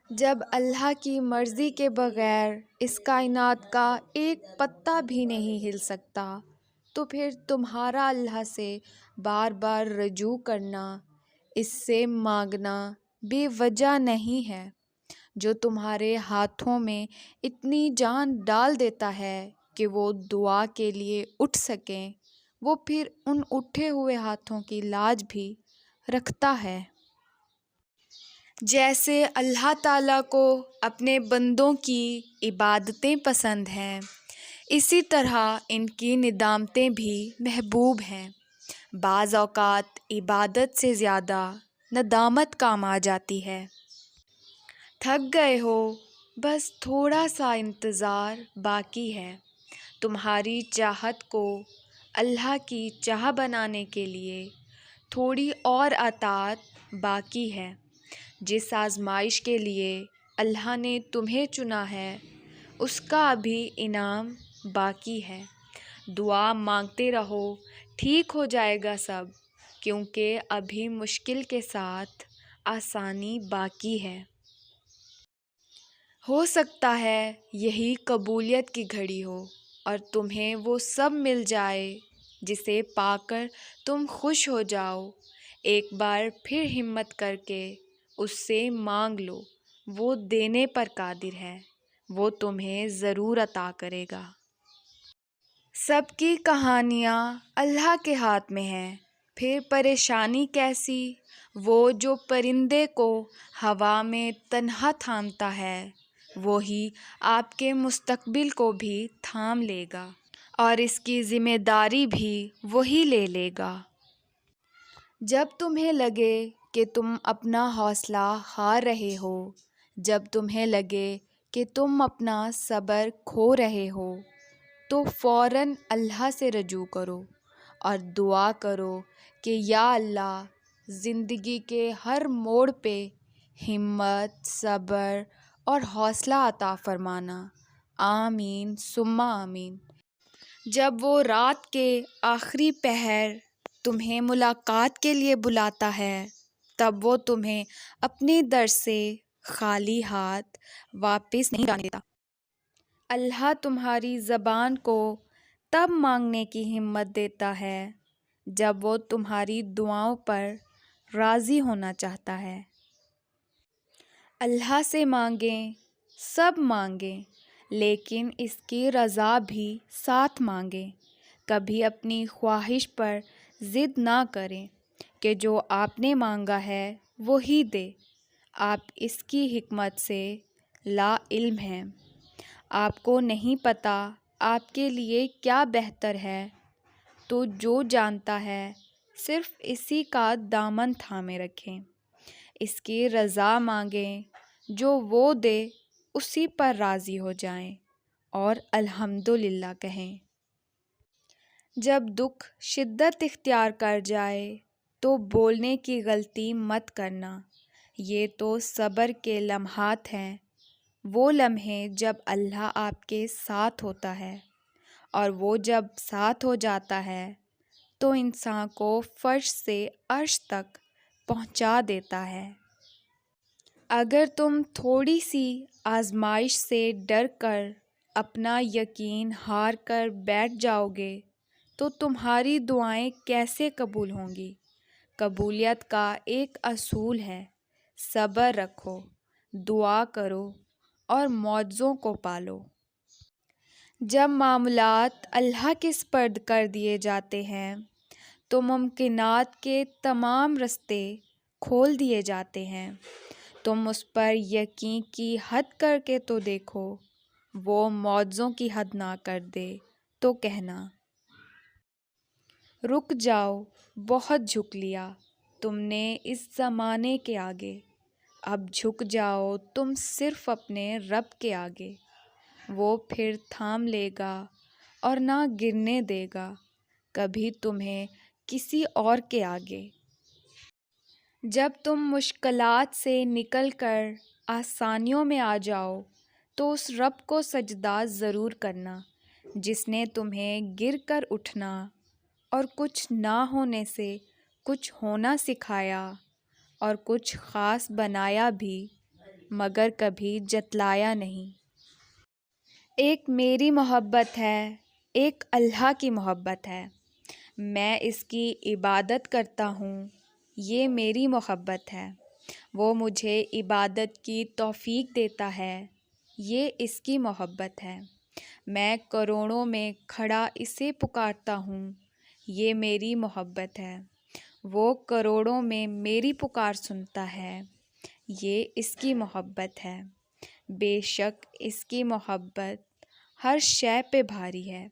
جب اللہ کی مرضی کے بغیر اس کائنات کا ایک پتا بھی نہیں ہل سکتا، تو پھر تمہارا اللہ سے بار بار رجوع کرنا، اس سے مانگنا بے وجہ نہیں ہے۔ جو تمہارے ہاتھوں میں اتنی جان ڈال دیتا ہے کہ وہ دعا کے لیے اٹھ سکیں، وہ پھر ان اٹھے ہوئے ہاتھوں کی لاج بھی رکھتا ہے۔ جیسے اللہ تعالیٰ کو اپنے بندوں کی عبادتیں پسند ہیں، اسی طرح ان کی ندامتیں بھی محبوب ہیں۔ بعض اوقات عبادت سے زیادہ ندامت کام آ جاتی ہے۔ تھک گئے ہو، بس تھوڑا سا انتظار باقی ہے۔ تمہاری چاہت کو اللہ کی چاہ بنانے کے لیے تھوڑی اور اطاعت باقی ہے۔ جس آزمائش کے لیے اللہ نے تمہیں چنا ہے، اس کا ابھی انعام باقی ہے۔ دعا مانگتے رہو، ٹھیک ہو جائے گا سب، کیونکہ ابھی مشکل کے ساتھ آسانی باقی ہے۔ ہو سکتا ہے یہی قبولیت کی گھڑی ہو اور تمہیں وہ سب مل جائے جسے پا کر تم خوش ہو جاؤ۔ ایک بار پھر ہمت کر کے اس سے مانگ لو، وہ دینے پر قادر ہے، وہ تمہیں ضرور عطا کرے گا۔ سب کی کہانیاں اللہ کے ہاتھ میں ہیں، پھر پریشانی کیسی؟ وہ جو پرندے کو ہوا میں تنہا تھامتا ہے، وہی آپ کے مستقبل کو بھی تھام لے گا، اور اس کی ذمہ داری بھی وہی لے لے گا۔ جب تمہیں لگے کہ تم اپنا حوصلہ ہار رہے ہو، جب تمہیں لگے کہ تم اپنا صبر کھو رہے ہو، تو فوراً اللہ سے رجوع کرو اور دعا کرو کہ یا اللہ، زندگی کے ہر موڑ پہ ہمت، صبر اور حوصلہ عطا فرمانا۔ آمین ثم آمین۔ جب وہ رات کے آخری پہر تمہیں ملاقات کے لیے بلاتا ہے، تب وہ تمہیں اپنے در سے خالی ہاتھ واپس نہیں جانے دیتا۔ اللہ تمہاری زبان کو تب مانگنے کی ہمت دیتا ہے جب وہ تمہاری دعاؤں پر راضی ہونا چاہتا ہے۔ اللہ سے مانگیں، سب مانگیں، لیکن اس کی رضا بھی ساتھ مانگیں۔ کبھی اپنی خواہش پر ضد نہ کریں کہ جو آپ نے مانگا ہے وہی دے۔ آپ اس کی حکمت سے لا علم ہیں۔ آپ کو نہیں پتہ آپ کے لیے کیا بہتر ہے، تو جو جانتا ہے صرف اسی کا دامن تھامے رکھیں۔ اس کی رضا مانگیں، جو وہ دے اسی پر راضی ہو جائیں اور الحمدللہ کہیں۔ جب دکھ شدت اختیار کر جائے تو بولنے کی غلطی مت کرنا۔ یہ تو صبر کے لمحات ہیں، وہ لمحے جب اللہ آپ کے ساتھ ہوتا ہے، اور وہ جب ساتھ ہو جاتا ہے تو انسان کو فرش سے عرش تک پہنچا دیتا ہے۔ اگر تم تھوڑی سی آزمائش سے ڈر کر اپنا یقین ہار کر بیٹھ جاؤ گے تو تمہاری دعائیں کیسے قبول ہوں گی؟ قبولیت کا ایک اصول ہے، صبر رکھو، دعا کرو اور معجزوں کو پالو۔ جب معاملات اللہ کے سپرد کر دیے جاتے ہیں تو ممکنات کے تمام رستے کھول دیے جاتے ہیں۔ تم اس پر یقین کی حد کر کے تو دیکھو، وہ معجزوں کی حد نہ کر دے تو کہنا۔ رک جاؤ، بہت جھک لیا تم نے اس زمانے کے آگے، اب جھک جاؤ تم صرف اپنے رب کے آگے۔ وہ پھر تھام لے گا اور نہ گرنے دے گا کبھی تمہیں کسی اور کے آگے۔ جب تم مشکلات سے نکل کر آسانیوں میں آ جاؤ تو اس رب کو سجدہ ضرور کرنا جس نے تمہیں گر کر اٹھنا اور کچھ نہ ہونے سے کچھ ہونا سکھایا اور کچھ خاص بنایا بھی۔ مگر کبھی جتلایا نہیں۔ ایک میری محبت ہے، ایک اللہ کی محبت ہے، میں اس کی عبادت کرتا ہوں، یہ میری محبت ہے، وہ مجھے عبادت کی توفیق دیتا ہے، یہ اس کی محبت ہے، میں کروڑوں میں کھڑا اسے پکارتا ہوں، یہ میری محبت ہے، وہ کروڑوں میں میری پکار سنتا ہے، یہ اس کی محبت ہے، بے شک اس کی محبت ہر شے پہ بھاری ہے۔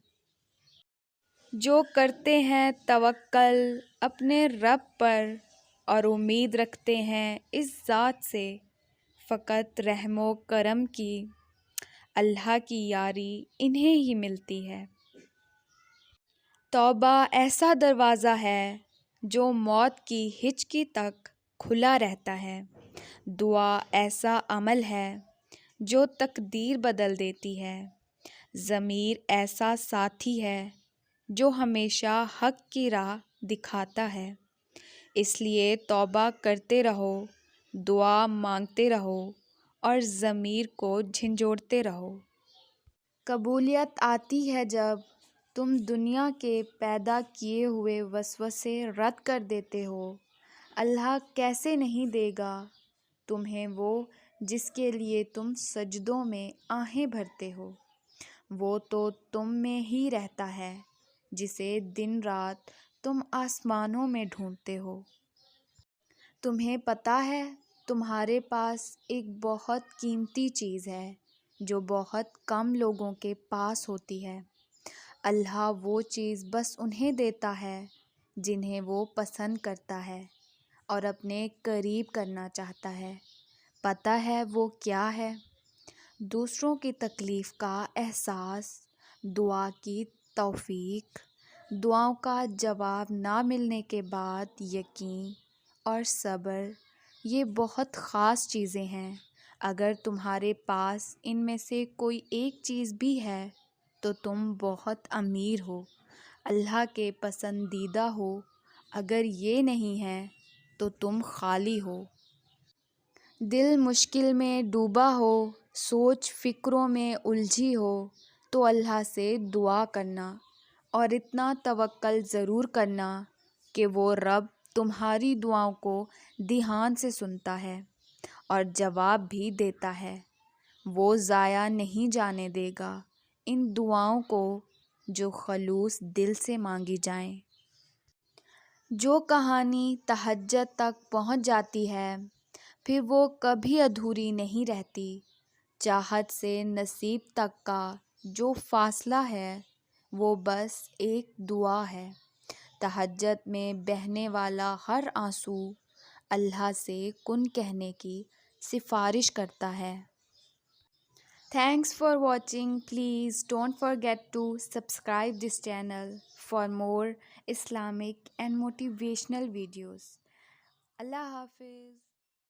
جو کرتے ہیں توکل اپنے رب پر اور امید رکھتے ہیں اس ذات سے فقط رحم و کرم کی، اللہ کی یاری انہیں ہی ملتی ہے۔ توبہ ایسا دروازہ ہے جو موت کی ہچکی تک کھلا رہتا ہے، دعا ایسا عمل ہے جو تقدیر بدل دیتی ہے، ضمیر ایسا ساتھی ہے جو ہمیشہ حق کی راہ دکھاتا ہے، اس لیے توبہ کرتے رہو، دعا مانگتے رہو اور ضمیر کو جھنجھوڑتے رہو۔ قبولیت آتی ہے جب تم دنیا کے پیدا کیے ہوئے وسوسے رد کر دیتے ہو۔ اللہ کیسے نہیں دے گا تمہیں وہ جس کے لیے تم سجدوں میں آہیں بھرتے ہو، وہ تو تم میں ہی رہتا ہے جسے دن رات تم آسمانوں میں ڈھونڈتے ہو۔ تمہیں پتہ ہے تمہارے پاس ایک بہت قیمتی چیز ہے جو بہت کم لوگوں کے پاس ہوتی ہے، اللہ وہ چیز بس انہیں دیتا ہے جنہیں وہ پسند کرتا ہے اور اپنے قریب کرنا چاہتا ہے۔ پتہ ہے وہ کیا ہے؟ دوسروں کی تکلیف کا احساس، دعا کی توفیق، دعاؤں کا جواب نہ ملنے کے بعد یقین اور صبر، یہ بہت خاص چیزیں ہیں۔ اگر تمہارے پاس ان میں سے کوئی ایک چیز بھی ہے تو تم بہت امیر ہو، اللہ کے پسندیدہ ہو، اگر یہ نہیں ہے تو تم خالی ہو۔ دل مشکل میں ڈوبا ہو، سوچ فکروں میں الجھی ہو تو اللہ سے دعا کرنا اور اتنا توکل ضرور کرنا کہ وہ رب تمہاری دعاؤں کو دھیان سے سنتا ہے اور جواب بھی دیتا ہے، وہ ضائع نہیں جانے دے گا ان دعاؤں کو جو خلوص دل سے مانگی جائیں۔ جو کہانی تہجد تک پہنچ جاتی ہے پھر وہ کبھی ادھوری نہیں رہتی، چاہت سے نصیب تک کا جو فاصلہ ہے وہ بس ایک دعا ہے، تہجد میں بہنے والا ہر آنسو اللہ سے کن کہنے کی سفارش کرتا ہے۔ Thanks for watching. Please don't forget to subscribe this channel for more Islamic and motivational videos. Allah Hafiz.